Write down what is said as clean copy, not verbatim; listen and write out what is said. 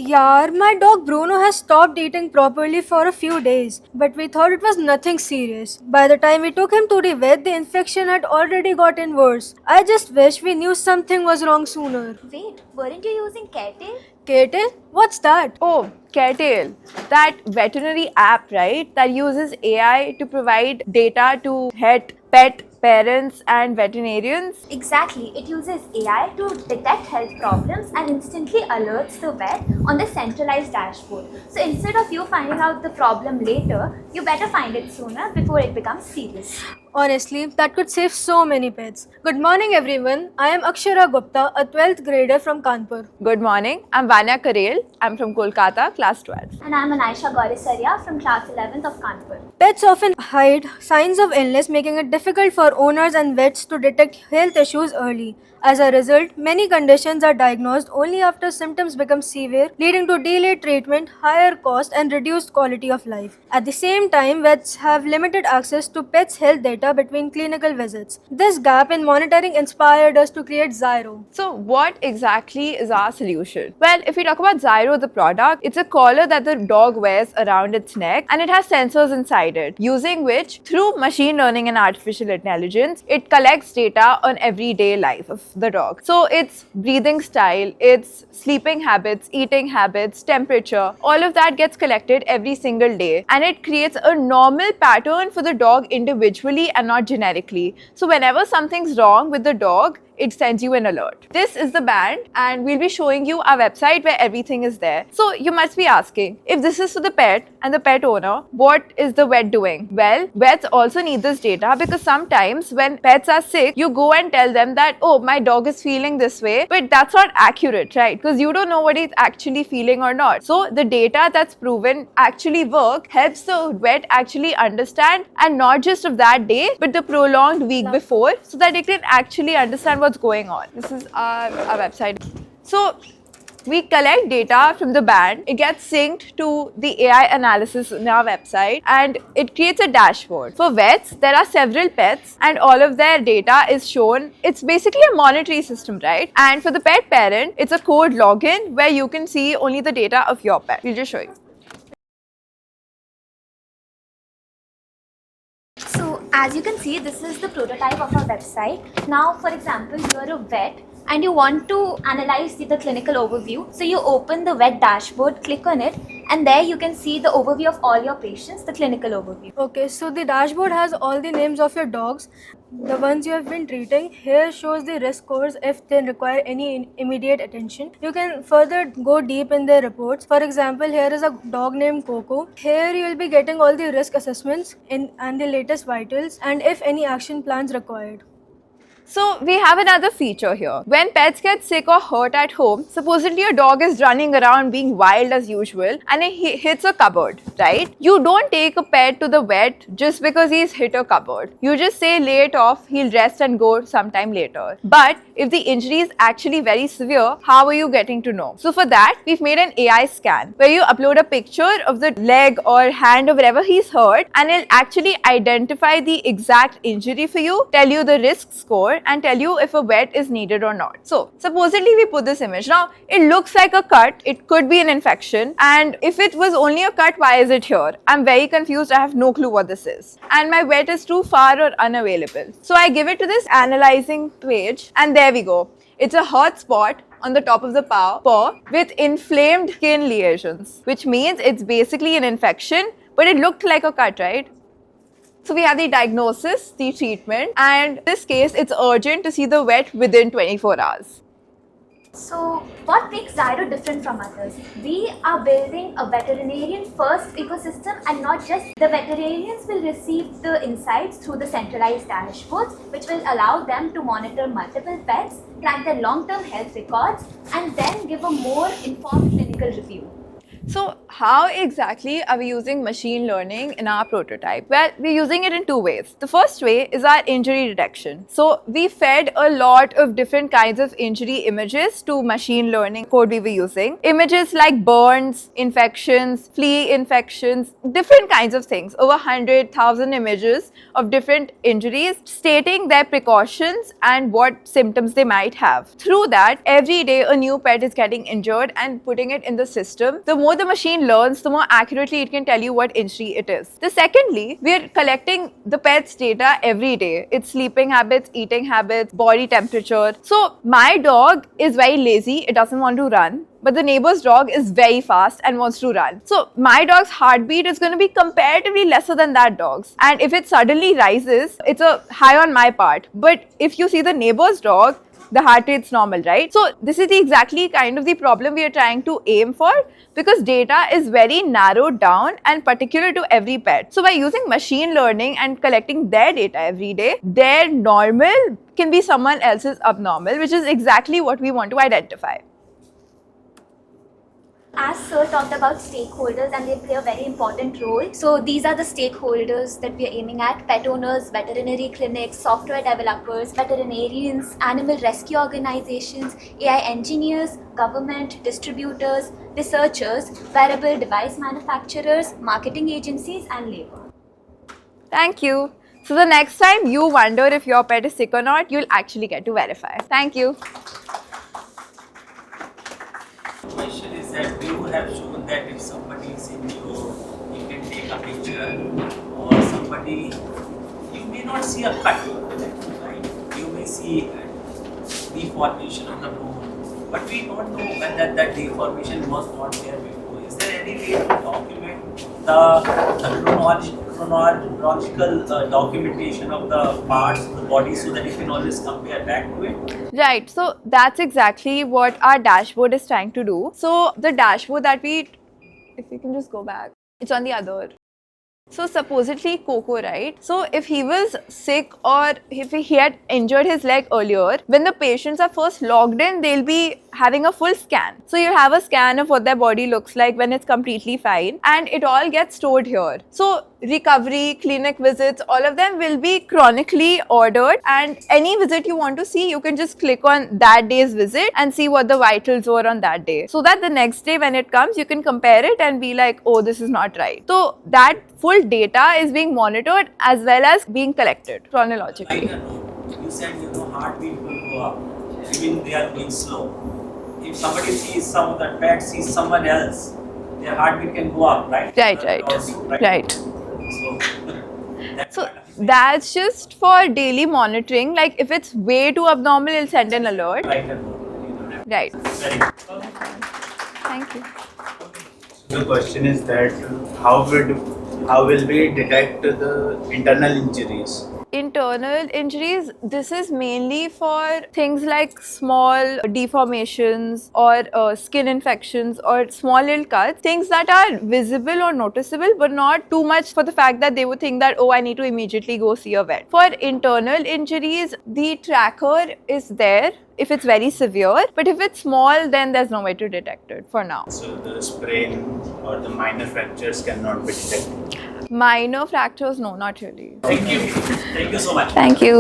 Yeah, my dog Bruno has stopped eating properly for a few days, but we thought it was nothing serious. By the time we took him to the vet, the infection had already gotten worse. I just wish we knew something was wrong sooner. Wait, weren't you using Cattail? Katil? What's that? Oh, Cattail, that veterinary app, right? That uses AI to provide data to pet parents and veterinarians. Exactly, it uses AI to detect health problems and instantly alerts the vet on the centralized dashboard. So instead of you finding out the problem later, you better find it sooner before it becomes serious. Honestly, that could save so many pets. Good morning, everyone. I am Akshara Gupta, a 12th grader from Kanpur. Good morning. I'm Vanya Karel. I'm from Kolkata, class 12. And I'm Anisha Gaurisaria from class 11th of Kanpur. Pets often hide signs of illness, making it difficult for owners and vets to detect health issues early. As a result, many conditions are diagnosed only after symptoms become severe, leading to delayed treatment, higher cost, and reduced quality of life. At the same time, vets have limited access to pets' health data between clinical visits. This gap in monitoring inspired us to create Zyro. So, what exactly is our solution? Well, if we talk about Zyro, the product, it's a collar that the dog wears around its neck and it has sensors inside it, using which, through machine learning and artificial intelligence, it collects data on everyday life of the dog. So, its breathing style, its sleeping habits, eating habits, temperature, all of that gets collected every single day and it creates a normal pattern for the dog individually and not generically. So, whenever something's wrong with the dog, it sends you an alert. This is the band and we'll be showing you our website where everything is there. So you must be asking, if this is for the pet and the pet owner, what is the vet doing? Well, vets also need this data because sometimes when pets are sick, you go and tell them that, oh, my dog is feeling this way, but that's not accurate, right? Because you don't know what he's actually feeling or not. So the data that's proven actually work helps the vet actually understand, and not just of that day, but the prolonged week before, so that they can actually understand what's going on. This is our website. So we collect data from the band, it gets synced to the AI analysis in our website, and it creates a dashboard. For vets, there are several pets and all of their data is shown. It's basically a monetary system, right? And for the pet parent, it's a code login where you can see only the data of your pet. We'll just show you. So as you can see, this is the prototype of our website. Now, for example, you're a vet and you want to analyze the clinical overview. So you open the vet dashboard, click on it, and there you can see the overview of all your patients, the clinical overview. Okay, so the dashboard has all the names of your dogs, the ones you have been treating. Here shows the risk scores if they require any immediate attention. You can further go deep in their reports. For example, here is a dog named Coco. Here you will be getting all the risk assessments and the latest vitals and if any action plans required. So we have another feature here. When pets get sick or hurt at home, supposedly a dog is running around being wild as usual and he hits a cupboard, right? You don't take a pet to the vet just because he's hit a cupboard. You just say lay it off, he'll rest and go sometime later. But if the injury is actually very severe, how are you getting to know? So for that, we've made an AI scan where you upload a picture of the leg or hand or wherever he's hurt, and it'll actually identify the exact injury for you, tell you the risk score, and tell you if a vet is needed or not. So supposedly we put this image. Now it looks like a cut, it could be an infection, and if it was only a cut, why is it here? I'm very confused, I have no clue what this is. And my vet is too far or unavailable. So I give it to this analyzing page and there we go. It's a hot spot on the top of the paw with inflamed skin lesions, which means it's basically an infection, but it looked like a cut, right? So we have the diagnosis, the treatment, and in this case, it's urgent to see the vet within 24 hours. So what makes Zyro different from others? We are building a veterinarian first ecosystem, and not just the veterinarians will receive the insights through the centralized dashboards, which will allow them to monitor multiple pets, track their long-term health records, and then give a more informed clinical review. So how exactly are we using machine learning in our prototype? Well, we're using it in two ways. The first way is our injury detection. So we fed a lot of different kinds of injury images to machine learning code we were using. Images like burns, infections, flea infections, different kinds of things. Over 100,000 images of different injuries stating their precautions and what symptoms they might have. Through that, every day a new pet is getting injured and putting it in the system. The more the machine learns, the more accurately it can tell you what injury it is. Secondly, we are collecting the pet's data every day. Its sleeping habits, eating habits, body temperature. So my dog is very lazy, it doesn't want to run. But the neighbor's dog is very fast and wants to run. So my dog's heartbeat is going to be comparatively lesser than that dog's. And if it suddenly rises, it's a high on my part. But if you see the neighbor's dog, the heart rate's normal, right? So this is the exactly kind of the problem we are trying to aim for, because data is very narrowed down and particular to every pet. So by using machine learning and collecting their data every day, their normal can be someone else's abnormal, which is exactly what we want to identify. As Sir talked about stakeholders, and they play a very important role. So these are the stakeholders that we are aiming at: pet owners, veterinary clinics, software developers, veterinarians, animal rescue organizations, AI engineers, government, distributors, researchers, wearable device manufacturers, marketing agencies, and labor. Thank you. So the next time you wonder if your pet is sick or not, you'll actually get to verify. Thank you. Question is that you have shown that if somebody is in you can take a picture, or somebody, you may not see a cut, right? You may see deformation of the bone, but we don't know whether that deformation was not there before. Is there any way to document the chronological documentation of the parts of the body so that you can always compare back to it? Right, so that's exactly what our dashboard is trying to do. So the dashboard that if you can just go back, it's on the other. So supposedly Coco, right? So if he was sick or if he had injured his leg earlier, when the patients are first logged in, they'll be having a full scan. So you have a scan of what their body looks like when it's completely fine, and it all gets stored here. So recovery, clinic visits, all of them will be chronically ordered, and any visit you want to see, you can just click on that day's visit and see what the vitals were on that day, so that the next day when it comes, you can compare it and be like, oh, this is not right. So that full data is being monitored as well as being collected chronologically. Like a note, you said heartbeat will go up, even they are going slow. If somebody sees some of that pet sees someone else, their heartbeat can go up, right? Right. So So that's just for daily monitoring. Like if it's way too abnormal, it'll send an alert. Right. Very good. Thank you. The question is that how will we detect the internal injuries? Internal injuries, this is mainly for things like small deformations or skin infections or small little cuts, things that are visible or noticeable but not too much for the fact that they would think that, oh, I need to immediately go see a vet. For internal injuries, the tracker is there if it's very severe, but if it's small, then there's no way to detect it for now. So the sprain or the minor fractures cannot be detected. Minor fractures, no, not really. Thank you so much. Thank you.